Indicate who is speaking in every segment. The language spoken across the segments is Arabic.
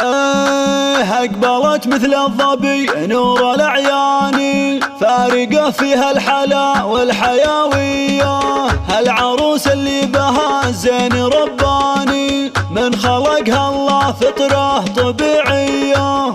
Speaker 1: أقبلت مثل الظبي نور الأعيان، فارقة فيها الحلا والحيوية. هالعروس اللي بها الزين رباني، من خلقها الله فطرة طبيعية.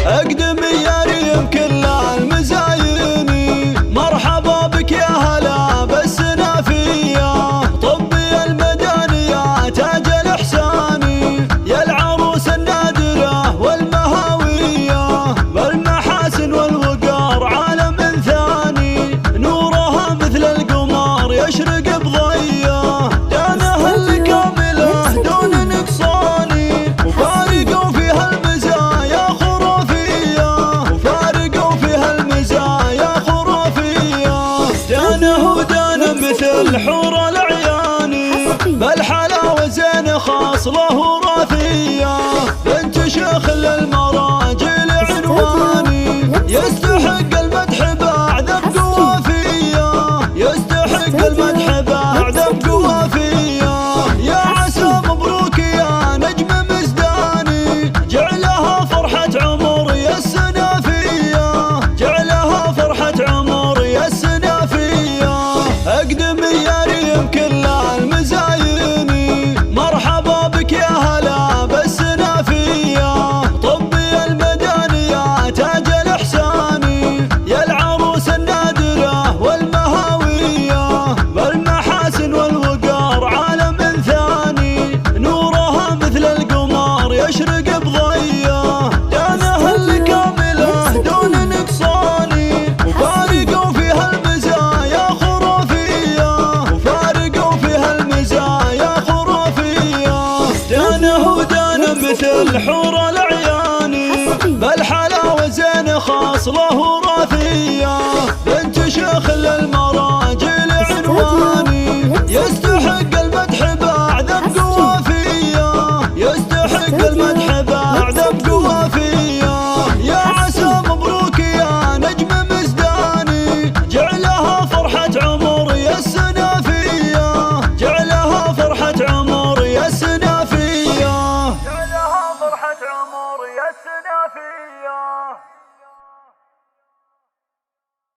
Speaker 1: أقدمي يا ريم كل المزايني، مرحبا بك يا هلا بالسنافية. طبي المدنية تاج الإحساني، يا العروس النادرة والمهاوية. بالمحاسن والوقار عالم ثاني، نورها مثل القمر يشرق بضيه. دانها اللي كامله دون نقصاني، وفارقوا فيها المزايا خرافية. وفارقوا فيها المزايا خرافية. دانه ودانه مثل حور العياني، بالحلاوة زين خاص له راثية. بنت شيخ للمراجل عنواني، يستحق المدح بعد بقوافية. يستحق المدح بعد بقوافية. يا عسى مبروك يا نجم مزداني، جعلها فرحة عمر يا السنافية. جعلها فرحة عمر يا السنافية. أقدمي يا ريم كل المزايني، مرحبا بك يا هلا بالسنافية. طبي المدنية تاج الإحساني، يا العروس النادرة والمهاوية. بالمحاسن والوقار عالم ثاني، نورها مثل القمر يشرق بضيه. دانها اللي كامله دون نقصاني، وفارقوا فيها المزايا خرافية. وفارقوا فيها المزايا خرافية. دانه ودانه مثل حور العياني، بالحلاوة زين خاص له راثية.